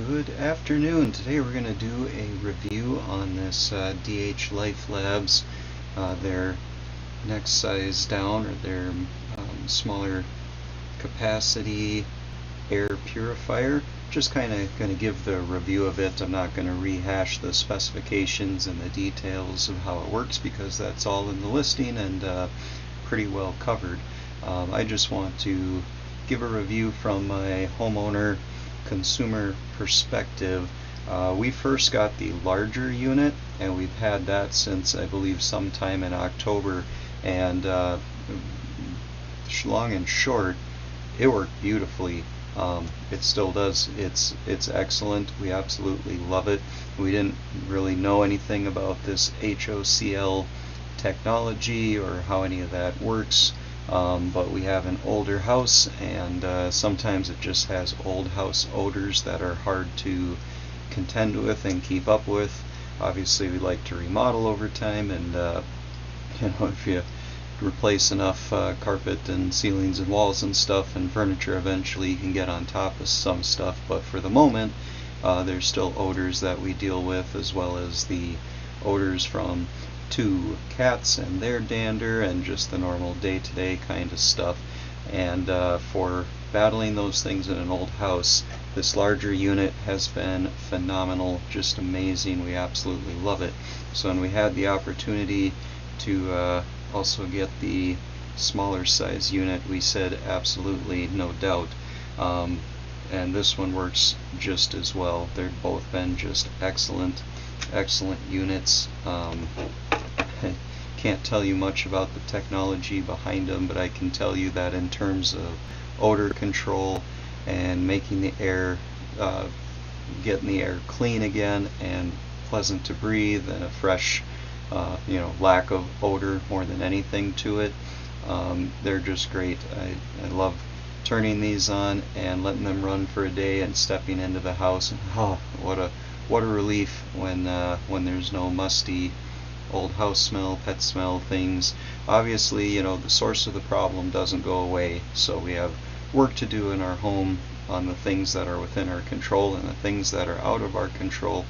Good afternoon. Today we're going to do a review on this DH Lifelabs, their next size down, or their smaller capacity air purifier. Just kind of going to give the review of it. I'm not going to rehash the specifications and the details of how it works because that's all in the listing and pretty well covered. I just want to give a review from my homeowner consumer perspective. We first got the larger unit and we've had that since I believe sometime in October, and long and short, it worked beautifully. It still does. It's excellent. We absolutely love it. We didn't really know anything about this HOCl technology or how any of that works. But we have an older house, and sometimes it just has old house odors that are hard to contend with and keep up with. Obviously we like to remodel over time, and if you replace enough carpet and ceilings and walls and stuff and furniture, eventually you can get on top of some stuff. But for the moment, there's still odors that we deal with, as well as the odors from 2 cats and their dander and just the normal day-to-day kind of stuff. And for battling those things in an old house, this larger unit has been phenomenal, just amazing. We absolutely love it. So when we had the opportunity to also get the smaller size unit, we said absolutely, no doubt. And this one works just as well. They've both been just excellent units. I can't tell you much about the technology behind them, but I can tell you that in terms of odor control and making the air, getting the air clean again and pleasant to breathe, and a fresh, lack of odor more than anything to it, they're just great. I love turning these on and letting them run for a day and stepping into the house, and what a relief when there's no musty old house smell, pet smell things. Obviously, the source of the problem doesn't go away, so we have work to do in our home on the things that are within our control, and the things that are out of our control,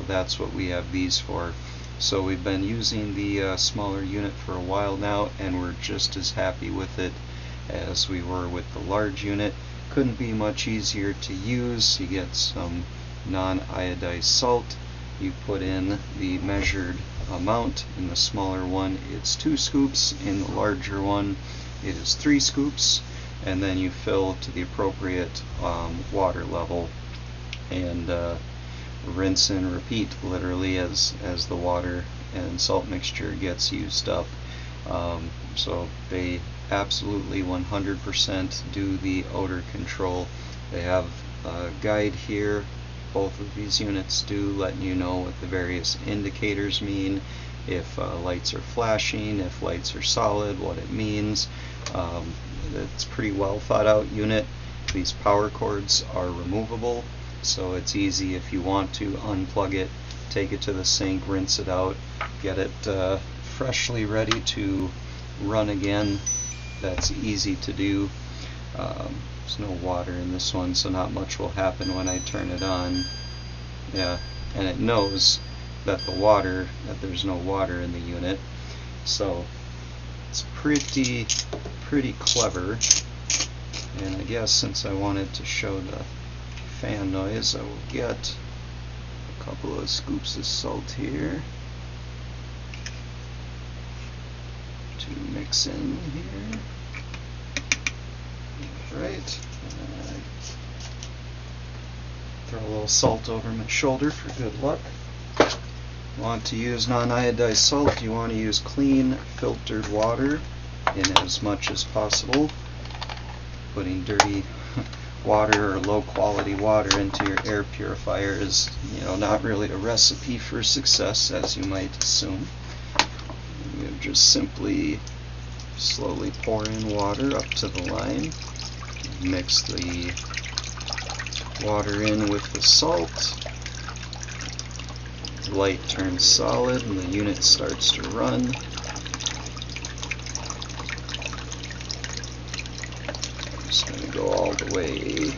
that's what we have these for. So we've been using the smaller unit for a while now, and we're just as happy with it as we were with the large unit. Couldn't be much easier to use. You get some non-iodized salt. You put in the measured amount. In the smaller one it's 2 scoops, in the larger one it is 3 scoops, and then you fill to the appropriate water level, and rinse and repeat literally as the water and salt mixture gets used up. So they absolutely 100% do the odor control. They have a guide here. Both of these units do, letting you know what the various indicators mean, if lights are flashing, if lights are solid, what it means. It's a pretty well thought out unit. These power cords are removable, so it's easy if you want to unplug it, take it to the sink, rinse it out, get it freshly ready to run again. That's easy to do. There's no water in this one, so not much will happen when I turn it on. Yeah, and it knows that there's no water in the unit, so it's pretty clever. And I guess since I wanted to show the fan noise, I will get a couple of scoops of salt here to mix in here. Right, throw a little salt over my shoulder for good luck. Want to use non-iodized salt, you want to use clean filtered water in as much as possible. Putting dirty water or low quality water into your air purifier is not really a recipe for success, as you might assume. You just simply slowly pour in water up to the line. Mix the water in with the salt. The light turns solid and the unit starts to run. Just going to go all the way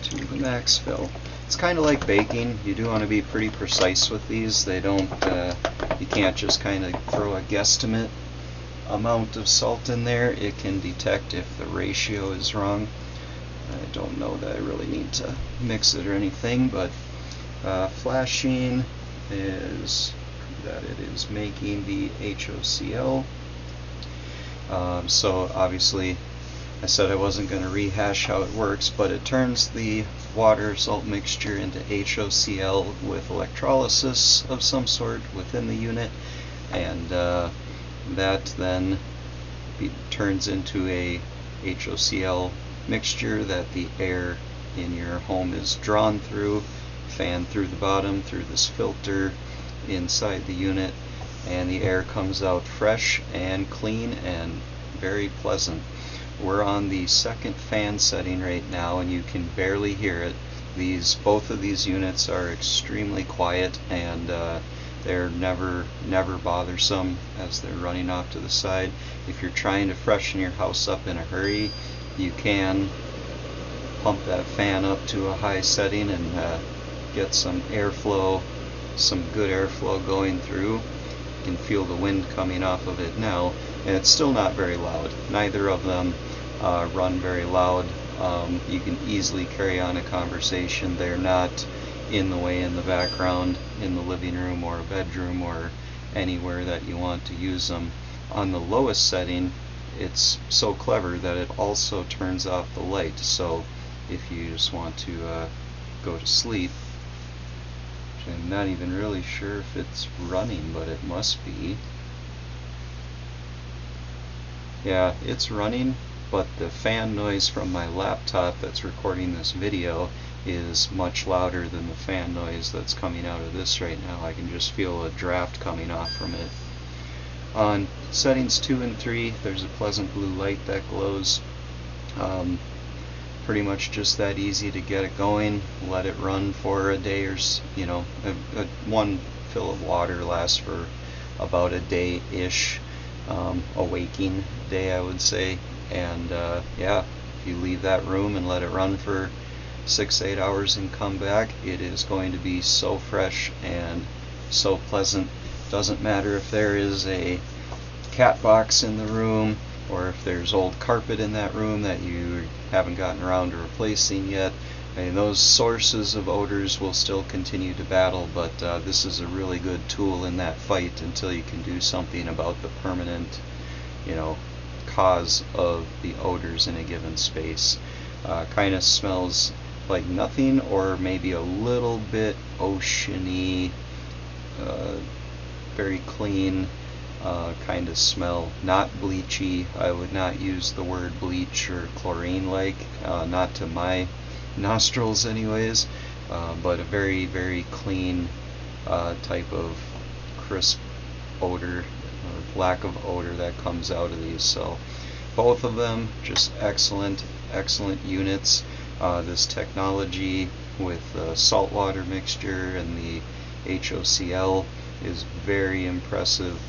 to the max fill. It's kind of like baking. You do want to be pretty precise with these. They don't, you can't just kind of throw a guesstimate amount of salt in there. It can detect if the ratio is wrong. I don't know that I really need to mix it or anything, but flashing is that it is making the HOCl. So obviously I said I wasn't going to rehash how it works, but it turns the water salt mixture into HOCl with electrolysis of some sort within the unit, and that then turns into a HOCl mixture that the air in your home is drawn through, fanned through the bottom through this filter inside the unit, and the air comes out fresh and clean and very pleasant. We're on the second fan setting right now, and you can barely hear it. Both of these units are extremely quiet, and they're never bothersome as they're running off to the side. If you're trying to freshen your house up in a hurry, you can pump that fan up to a high setting and get some airflow, some good airflow going through. You can feel the wind coming off of it now, and it's still not very loud. Neither of them run very loud. You can easily carry on a conversation. They're not in the way in the background in the living room or a bedroom or anywhere that you want to use them. On the lowest setting, it's so clever that it also turns off the light. So if you just want to go to sleep, which I'm not even really sure if it's running, but it must be. Yeah, it's running, but the fan noise from my laptop that's recording this video is much louder than the fan noise that's coming out of this right now. I can just feel a draft coming off from it. On settings 2 and 3, there's a pleasant blue light that glows. Pretty much just that easy to get it going. Let it run for a day, or one fill of water lasts for about a day-ish, a waking day, I would say. And yeah, if you leave that room and let it run for 6-8 hours and come back, it is going to be so fresh and so pleasant. Doesn't matter if there is a cat box in the room, or if there's old carpet in that room that you haven't gotten around to replacing yet. I mean, those sources of odors will still continue to battle, but this is a really good tool in that fight until you can do something about the permanent, cause of the odors in a given space. Kind of smells like nothing, or maybe a little bit oceany, very clean kind of smell. Not bleachy. I would not use the word bleach or chlorine like, not to my nostrils anyways, but a very, very clean type of crisp odor, or lack of odor that comes out of these. So both of them just excellent units. This technology with the saltwater mixture and the HOCl is very impressive.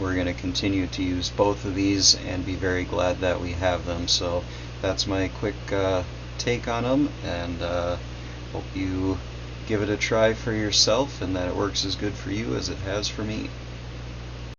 We're going to continue to use both of these and be very glad that we have them. So that's my quick take on them, and hope you give it a try for yourself and that it works as good for you as it has for me.